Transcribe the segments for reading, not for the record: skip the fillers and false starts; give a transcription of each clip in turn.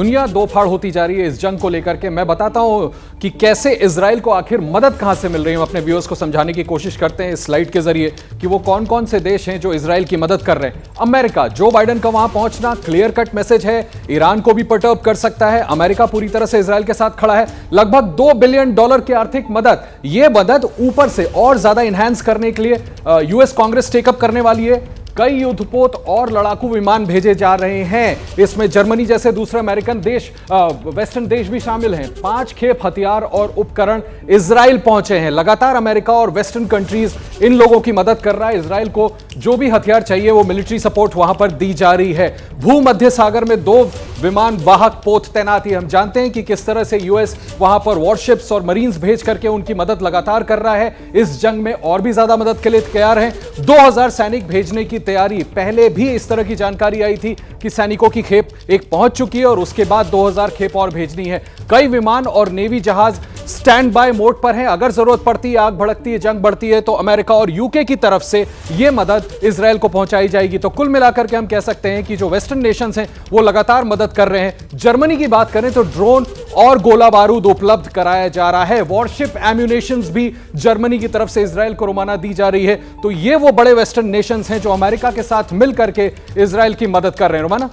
दुनिया दो फाड़ होती जा रही है इस जंग को लेकर के। मैं बताता हूं कि कैसे इजराइल को आखिर मदद कहां से मिल रही है। अपने व्यूअर्स को समझाने की कोशिश करते हैं इस स्लाइड के जरिए कि वो कौन कौन से देश हैं जो इजराइल की मदद कर रहे हैं। अमेरिका, जो बाइडेन का वहां पहुंचना क्लियर कट मैसेज है, ईरान को भी पर्टर्ब कर सकता है। अमेरिका पूरी तरह से इजराइल के साथ खड़ा है। लगभग $2 बिलियन की आर्थिक मदद, यह मदद ऊपर से और ज्यादा इंहांस करने के लिए यूएस कांग्रेस टेकअप करने वाली है। कई युद्धपोत और लड़ाकू विमान भेजे जा रहे हैं। इसमें जर्मनी जैसे दूसरे अमेरिकन देश, वेस्टर्न देश भी शामिल हैं। 5 खेप हथियार और उपकरण इजराइल पहुंचे हैं। लगातार अमेरिका और वेस्टर्न कंट्रीज इन लोगों की मदद कर रहा है। इजराइल को जो भी हथियार चाहिए वो मिलिट्री सपोर्ट वहां पर दी जा रही है। भूमध्य सागर में 2 विमान वाहक पोत तैनात है। हम जानते हैं कि किस तरह से यूएस वहां पर वॉरशिप्स और मरीन्स भेज करके उनकी मदद लगातार कर रहा है। इस जंग में और भी ज्यादा मदद के लिए तैयार है। 2000 सैनिक भेजने की तैयारी। पहले भी इस तरह की जानकारी आई थी कि सैनिकों की खेप एक पहुंच चुकी है और उसके बाद 2000 खेप और भेजनी है। कई विमान और नेवी जहाज स्टैंड बाय मोड पर हैं। अगर जरूरत पड़ती है, आग भड़कती है, जंग बढ़ती है, तो अमेरिका और यूके की तरफ से यह मदद इजराइल को पहुंचाई जाएगी। तो कुल मिलाकर के हम कह सकते हैं कि जो वेस्टर्न नेशंस हैं वो लगातार मदद कर रहे हैं। जर्मनी की बात करें तो ड्रोन और गोला बारूद उपलब्ध कराया जा रहा है। वॉरशिप एम्यूनेशंस भी जर्मनी की तरफ से इजराइल को रोमाना दी जा रही है। तो ये वो बड़े वेस्टर्न नेशंस हैं जो अमेरिका के साथ मिलकर के इजराइल की मदद कर रहे हैं। रोमाना,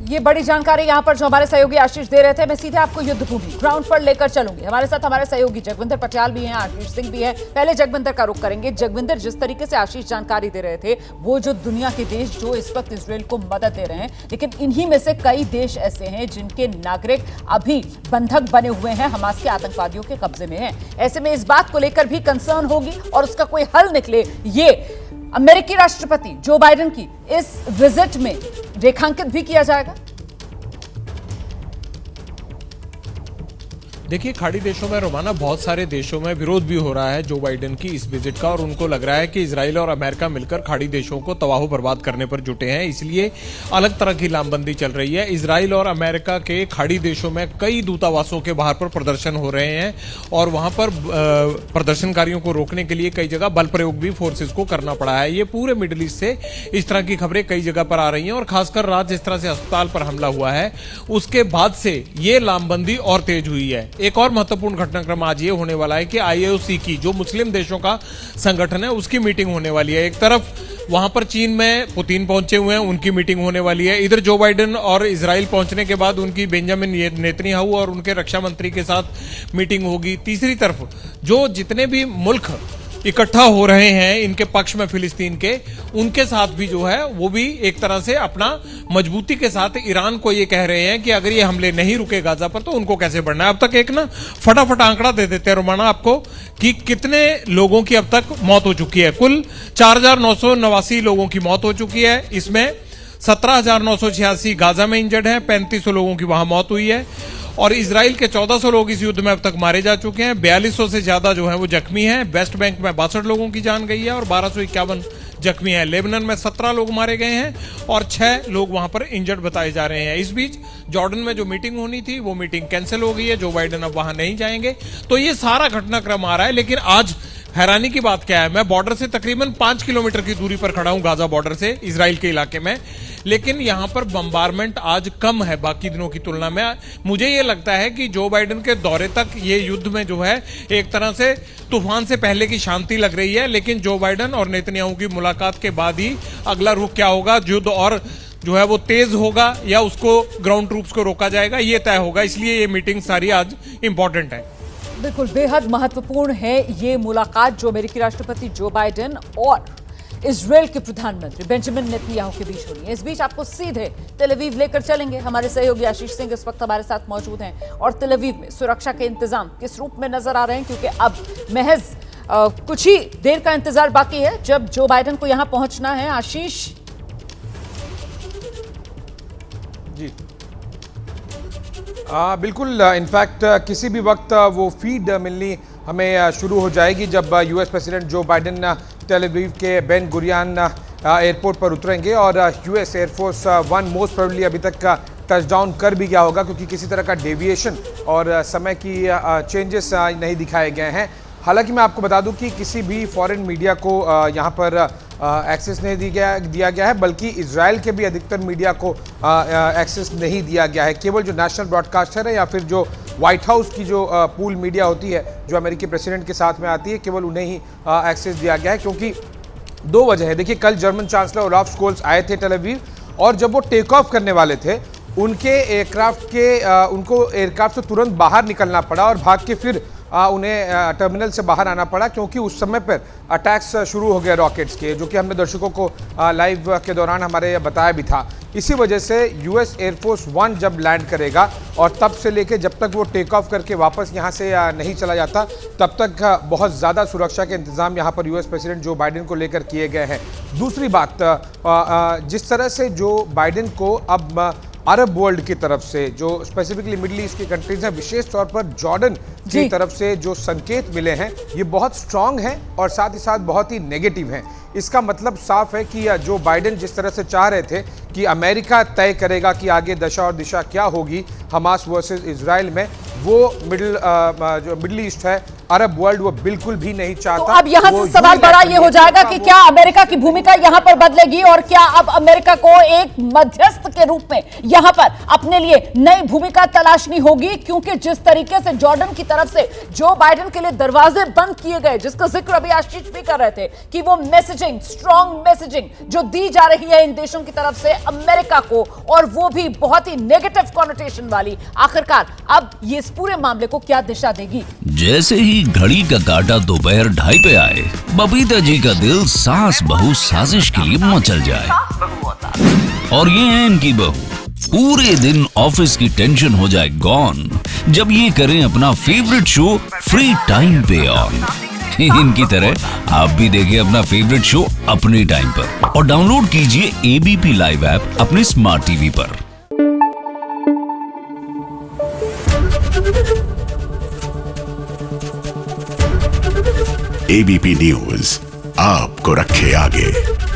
ये बड़ी जानकारी यहां पर जो हमारे सहयोगी आशीष दे रहे थे। मैं सीधे आपको युद्ध भूमि ग्राउंड पर लेकर चलूंगी। हमारे साथ हमारे सहयोगी जगविंदर पटियाल भी हैं, आशीष सिंह भी है। पहले जगविंदर का रुख करेंगे। जगविंदर, जिस तरीके से आशीष जानकारी दे रहे थे, वो जो दुनिया के देश जो इस वक्त इजराइल को मदद दे रहे हैं, लेकिन इन्हीं में से कई देश ऐसे हैं जिनके नागरिक अभी बंधक बने हुए हैं, हमास के आतंकवादियों के कब्जे में हैं। ऐसे में इस बात को लेकर भी कंसर्न होगी और उसका कोई हल निकले, ये अमेरिकी राष्ट्रपति जो बाइडेन की इस विजिट में रेखांकित भी किया जाएगा। देखिए, खाड़ी देशों में रोमाना बहुत सारे देशों में विरोध भी हो रहा है जो बाइडेन की इस विजिट का, और उनको लग रहा है कि इजराइल और अमेरिका मिलकर खाड़ी देशों को तबाह बर्बाद करने पर जुटे हैं। इसलिए अलग तरह की लामबंदी चल रही है। इजराइल और अमेरिका के खाड़ी देशों में कई दूतावासों के बाहर पर प्रदर्शन हो रहे हैं और वहां पर प्रदर्शनकारियों को रोकने के लिए कई जगह बल प्रयोग भी फोर्सेज को करना पड़ा है। ये पूरे मिडिल ईस्ट से इस तरह की खबरें कई जगह पर आ रही हैं और खासकर रात जिस तरह से अस्पताल पर हमला हुआ है उसके बाद से ये लामबंदी और तेज हुई है। एक और महत्वपूर्ण घटनाक्रम आज ये होने वाला है कि आईओसी की, जो मुस्लिम देशों का संगठन है, उसकी मीटिंग होने वाली है। एक तरफ वहां पर चीन में पुतिन पहुंचे हुए हैं, उनकी मीटिंग होने वाली है। इधर जो बाइडेन और इजराइल पहुंचने के बाद उनकी बेंजामिन नेतन्याहू और उनके रक्षा मंत्री के साथ मीटिंग होगी। तीसरी तरफ जो जितने भी मुल्क इकट्ठा हो रहे हैं इनके पक्ष में फिलिस्तीन के, उनके साथ भी जो है वो भी एक तरह से अपना मजबूती के साथ ईरान को ये कह रहे हैं कि अगर ये हमले नहीं रुके गाजा पर तो उनको कैसे बढ़ना है। अब तक एक ना फटाफट आंकड़ा दे देते हैं रोमाना आपको कि कितने लोगों की अब तक मौत हो चुकी है। कुल 4989 लोगों की मौत हो चुकी है। इसमें 17,986 गाजा में इंजर्ड हैं, 3500 लोगों की वहां मौत हुई है और इजराइल के 1400 लोग इस युद्ध में अब तक मारे जा चुके हैं। 4200 से ज्यादा जो है वो जख्मी हैं। वेस्ट बैंक में 62 लोगों की जान गई है और 1251 जख्मी हैं। लेबनान में 17 लोग मारे गए हैं और 6 लोग वहां पर इंजर्ड बताए जा रहे हैं। इस बीच जॉर्डन में जो मीटिंग होनी थी वो मीटिंग कैंसिल हो गई है। जो बाइडेन अब वहां नहीं जाएंगे। तो ये सारा घटनाक्रम आ रहा है। लेकिन आज हैरानी की बात क्या है, मैं बॉर्डर से तकरीबन 5 किलोमीटर की दूरी पर खड़ा हूं, गाजा बॉर्डर से, इजराइल के इलाके में, लेकिन यहां पर बम्बारमेंट आज कम है बाकी दिनों की तुलना में। मुझे यह लगता है कि जो बाइडेन के दौरे तक ये युद्ध में जो है एक तरह से तूफान से पहले की शांति लग रही है, लेकिन जो बाइडेन और नेतन्याहू की मुलाकात के बाद ही अगला रुख क्या होगा, युद्ध और जो है वो तेज होगा या उसको ग्राउंड ट्रूप्स को रोका जाएगा, ये तय होगा। इसलिए ये मीटिंग सारी आज इंपॉर्टेंट है। बिल्कुल बेहद महत्वपूर्ण है ये मुलाकात जो अमेरिकी राष्ट्रपति जो बाइडेन और इजराइल के प्रधानमंत्री बेंजामिन नेतन्याहू के बीच हो रही है। इस बीच आपको सीधे तेल अवीव लेकर चलेंगे। हमारे सहयोगी आशीष सिंह इस वक्त हमारे साथ मौजूद हैं और तेल अवीव में सुरक्षा के इंतजाम किस रूप में नजर आ रहे हैं, क्योंकि अब महज कुछ ही देर का इंतजार बाकी है जब जो बाइडेन को यहां पहुंचना है। आशीष जी बिल्कुल, इनफैक्ट किसी भी वक्त वो फीड मिलनी हमें शुरू हो जाएगी जब यूएस प्रेसिडेंट जो बाइडेन तेल अवीव के बेन गुरियन एयरपोर्ट पर उतरेंगे और यूएस एयरफोर्स 1 मोस्ट प्रोबेबली अभी तक टचडाउन कर भी गया होगा, क्योंकि किसी तरह का डेविएशन और समय की चेंजेस नहीं दिखाए गए हैं। हालांकि मैं आपको बता दूं कि किसी भी फॉरेन मीडिया को यहाँ पर एक्सेस नहीं दिया गया है, बल्कि इजराइल के भी अधिकतर मीडिया को एक्सेस नहीं दिया गया है। केवल जो नेशनल ब्रॉडकास्टर है या फिर जो व्हाइट हाउस की जो पूल मीडिया होती है जो अमेरिकी प्रेसिडेंट के साथ में आती है, केवल उन्हें ही एक्सेस दिया गया है। क्योंकि दो वजह है। देखिए, कल जर्मन चांसलर ओलाफ स्कोल्स आए थे टेल अवीव, और जब वो टेक ऑफ करने वाले थे उनको एयरक्राफ्ट से तुरंत बाहर निकलना पड़ा और भाग के फिर उन्हें टर्मिनल से बाहर आना पड़ा, क्योंकि उस समय पर अटैक्स शुरू हो गए रॉकेट्स के, जो कि हमने दर्शकों को लाइव के दौरान हमारे बताया भी था। इसी वजह से यूएस एयरफोर्स 1 जब लैंड करेगा और तब से लेके जब तक वो टेक ऑफ करके वापस यहाँ से नहीं चला जाता, तब तक बहुत ज़्यादा सुरक्षा के इंतजाम यहाँ पर यूएस प्रेसिडेंट जो बाइडेन को लेकर किए गए हैं। दूसरी बात, जिस तरह से जो बाइडेन को अब अरब वर्ल्ड की तरफ से, जो स्पेसिफिकली मिडिल ईस्ट की कंट्रीज हैं, विशेष तौर पर जॉर्डन की तरफ से जो संकेत मिले हैं, ये बहुत स्ट्रांग हैं और साथ ही साथ बहुत ही नेगेटिव हैं। इसका मतलब साफ है कि जो बाइडेन जिस तरह से चाह रहे थे कि अमेरिका तय करेगा कि आगे दशा और दिशा क्या होगी हमास वर्सेस इजराइल में, वो जो मिडिल ईस्ट है, अरब वर्ल्ड, वो बिल्कुल भी नहीं चाहता। तो अब यहाँ से सवाल बड़ा ये हो जाएगा कि क्या अमेरिका की भूमिका यहाँ पर बदलेगी और क्या अब अमेरिका को एक मध्यस्थ के रूप में यहाँ पर अपने लिए नई भूमिका तलाशनी होगी, क्योंकि जिस तरीके से जॉर्डन की तरफ से जो बाइडेन के लिए दरवाजे बंद किए गए, जिसका जिक्र अभी आशीष भी कर रहे थे कि वो मैसेजिंग, स्ट्रॉन्ग मैसेजिंग जो दी जा रही है इन देशों की तरफ से अमेरिका को, और वो भी बहुत ही नेगेटिव कॉनोटेशन वाली, आखिरकार अब ये इस पूरे मामले को क्या दिशा देगी? जैसे ही घड़ी का काटा दोपहर 2:30 पे आए, बबीता जी का दिल सास बहू साजिश के लिए मचल जाए। और ये है इनकी बहू, पूरे दिन ऑफिस की टेंशन हो जाए गॉन जब ये करें अपना फेवरेट शो फ्री टाइम पे ऑन। इनकी तरह आप भी देखिए अपना फेवरेट शो अपने टाइम पर और डाउनलोड कीजिए एबीपी लाइव ऐप अपने स्मार्ट टीवी पर। एबीपी न्यूज आपको रखे आगे।